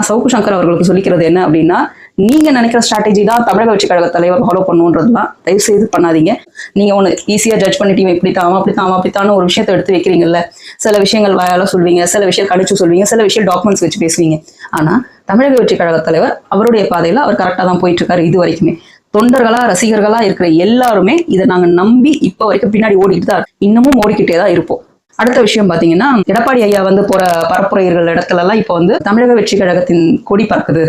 சவுக்கு சங்கர் அவர்களுக்கு சொல்லிக்கிறது என்ன அப்படின்னா, நீங்க நினைக்கிற ஸ்ட்ராட்டஜி தான் தமிழக வெற்றி கழக தலைவர் ஃபாலோ பண்ணுன்றதுலாம் தயவு செய்து பண்ணாதீங்க. நீங்க ஒன்று ஈஸியா ஜட்ஜ் பண்ணிட்டு இப்படித்தான் அப்படித்தான் ஒரு விஷயத்தை எடுத்து வைக்கிறீங்கல்ல. சில விஷயங்கள் வாயால சொல்வீங்க, சில விஷயம் கடிச்சு சொல்வீங்க, சில விஷயம் டாக்குமெண்ட்ஸ் வச்சு பேசுவீங்க. ஆனா தமிழக வெற்றி கழக தலைவர் அவருடைய பாதையில அவர் கரெக்டா தான் போயிட்டு இருக்காரு. இது வரைக்குமே தொண்டர்களா ரசிகர்களா இருக்கிற எல்லாருமே இதை நாங்க நம்பி இப்ப வரைக்கும் பின்னாடி ஓடிட்டு தான் இன்னமும் ஓடிக்கிட்டே தான் இருப்போம். அடுத்த விஷயம் பாத்தீங்கன்னா, எடப்பாடி ஐயா போற பரப்புரையர்கள் இடத்துல எல்லாம் இப்ப தமிழக வெற்றி கழகத்தின் கொடி பறக்குது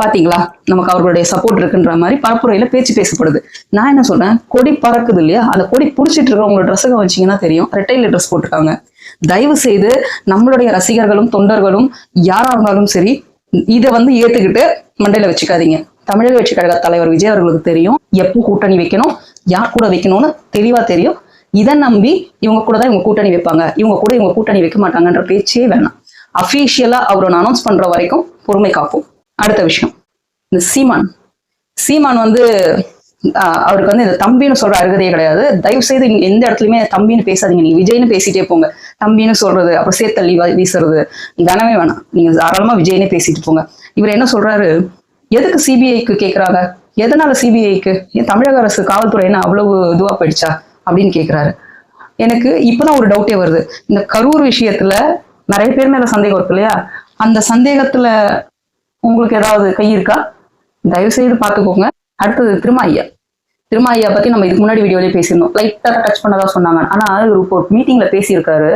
பாத்தீங்களா, நமக்கு அவர்களுடைய சப்போர்ட் இருக்குன்ற மாதிரி பரப்புரையில பேச்சு பேசப்படுது. நான் என்ன சொல்றேன், கொடி பறக்குது இல்லையா, அந்த கொடி புடிச்சிட்டு இருக்கவங்களோட ட்ரெஸ்ஸுங்க வச்சீங்கன்னா தெரியும், ரெட்டையில ட்ரெஸ் போட்டிருக்காங்க. தயவு செய்து நம்மளுடைய ரசிகர்களும் தொண்டர்களும் யாரா இருந்தாலும் சரி இதை ஏத்துக்கிட்டு மண்டையில வச்சுக்காதீங்க. தமிழக வெற்றி கழக தலைவர் விஜய் அவர்களுக்கு தெரியும் எப்போ கூட்டணி வைக்கணும், யார் கூட வைக்கணும்னு தெளிவா தெரியும். இதை நம்பி இவங்க கூட தான் இவங்க கூட்டணி வைப்பாங்க, இவங்க கூட இவங்க கூட்டணி வைக்க மாட்டாங்கன்ற பேச்சே வேணாம். அபிஷியலா அவர் அனௌன்ஸ் பண்ற வரைக்கும் பொறுமை காப்போம். அடுத்த விஷயம், இந்த சீமான் அவருக்கு இந்த தம்பின்னு சொல்ற அருகதையே கிடையாது. தயவு செய்து எந்த இடத்துலயுமே தம்பின்னு பேசாதீங்க. நீங்க விஜய்னு பேசிட்டே போங்க. தம்பின்னு சொல்றது அப்புறம் சேர்த்தள்ளி வீசுறது வேணவே வேணாம். நீங்க தாராளமா விஜய்னே பேசிட்டு போங்க. இவர் என்ன சொல்றாரு, எதுக்கு சிபிஐக்கு கேட்கறாங்க, எதனால சிபிஐக்கு, ஏன் தமிழக அரசு காவல்துறை என்ன அவ்வளவு இதுவா போயிடுச்சா அப்படின்னு கேட்கிறாரு. எனக்கு இப்பதான் ஒரு டவுட்டே வருது. இந்த கரூர் விஷயத்துல நிறைய பேர் மேல சந்தேகம் இருக்கு இல்லையா, அந்த சந்தேகத்துல உங்களுக்கு ஏதாவது கை இருக்கா? தயவு செய்து பார்த்துக்கோங்க. அடுத்தது திருமா ஐயா பத்தி நம்ம இதுக்கு முன்னாடி வீடியோலயே பேசியிருந்தோம். லைட்டா டச் பண்ணதா சொன்னாங்க. ஆனா ஒரு மீட்டிங்ல பேசியிருக்காரு,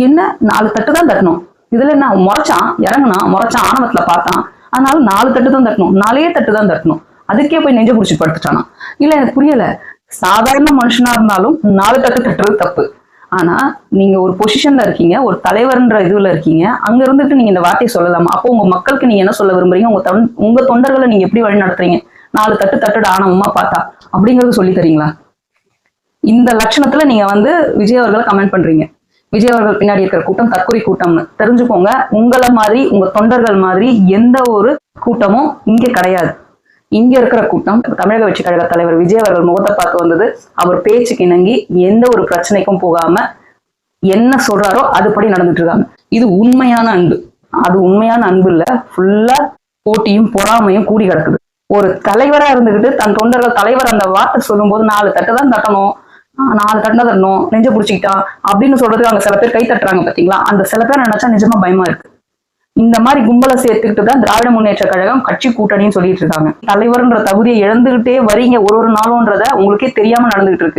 என்ன 4 தட்டு தான் தட்டணும், இதுல என்ன முறைச்சான், ஆணவத்துல பார்த்தான், அதனால 4 தட்டு தான் தட்டணும், 4 தட்டு தான் தட்டணும், அதுக்கே போய் நெஞ்ச புடிச்சு படுத்துட்டானா? இல்ல எனக்கு புரியல. சாதாரண மனுஷனா இருந்தாலும் 4 தட்டு தட்டுறது தப்பு. ஆனா நீங்க ஒரு பொசிஷன்ல இருக்கீங்க, ஒரு தலைவர்ன்ற இதுல இருக்கீங்க, அங்க இருந்துட்டு நீங்க இந்த வார்த்தையை சொல்லலாமா? அப்போ உங்க மக்களுக்கு நீங்க என்ன சொல்ல விரும்புறீங்க, உங்க தொண்டர்களை நீங்க எப்படி வழி நடத்துறீங்க? 4 தட்டு தட்டுட ஆணவமா பார்த்தா அப்படிங்கறது சொல்லி தரீங்களா? இந்த லட்சணத்துல நீங்க விஜய் அவர்களை கமெண்ட் பண்றீங்க. விஜய் அவர்கள் பின்னாடி இருக்கிற கூட்டம் தற்கொலை கூட்டம்னு தெரிஞ்சுக்கோங்க. உங்களை மாதிரி உங்க தொண்டர்கள் மாதிரி எந்த ஒரு கூட்டமும் இங்க கிடையாது. இங்க இருக்கிற கூட்டம் தமிழக வெற்றி கழக தலைவர் விஜய் அவர்கள் முகத்தை பார்த்து வந்தது. அவர் பேச்சுக்கு இணங்கி எந்த ஒரு பிரச்சனைக்கும் போகாம என்ன சொல்றாரோ அதுபடி நடந்துட்டு இருக்காங்க. இது உண்மையான அன்பு. அது உண்மையான அன்பு இல்ல, ஃபுல்லா போட்டியும் பொறாமையும் கூடி கிடக்குது. ஒரு தலைவரா இருந்துகிட்டு தன் தொண்டர்கள் தலைவர் அந்த வார்த்தை சொல்லும் போது 4 தட்டு தான் தட்டணும், 4 தட்டு தான் தட்டணும், நெஞ்ச புடிச்சுக்கிட்டான் அப்படின்னு சொல்றதுக்கு அங்க சில பேர் கை தட்டுறாங்க பாத்தீங்களா? அந்த சில பேர் நினைச்சா நிஜமா பயமா இருக்கு. இந்த மாதிரி கும்பலை சேர்த்துக்கிட்டு தான் திராவிட முன்னேற்ற கழகம் கட்சி கூட்டணின்னு சொல்லிட்டு இருக்காங்க. தலைவர்ன்ற தகுதியை இழந்துகிட்டே வரீங்க ஒரு நாளும்ன்றத உங்களுக்கே தெரியாம நடந்துகிட்டு இருக்கு.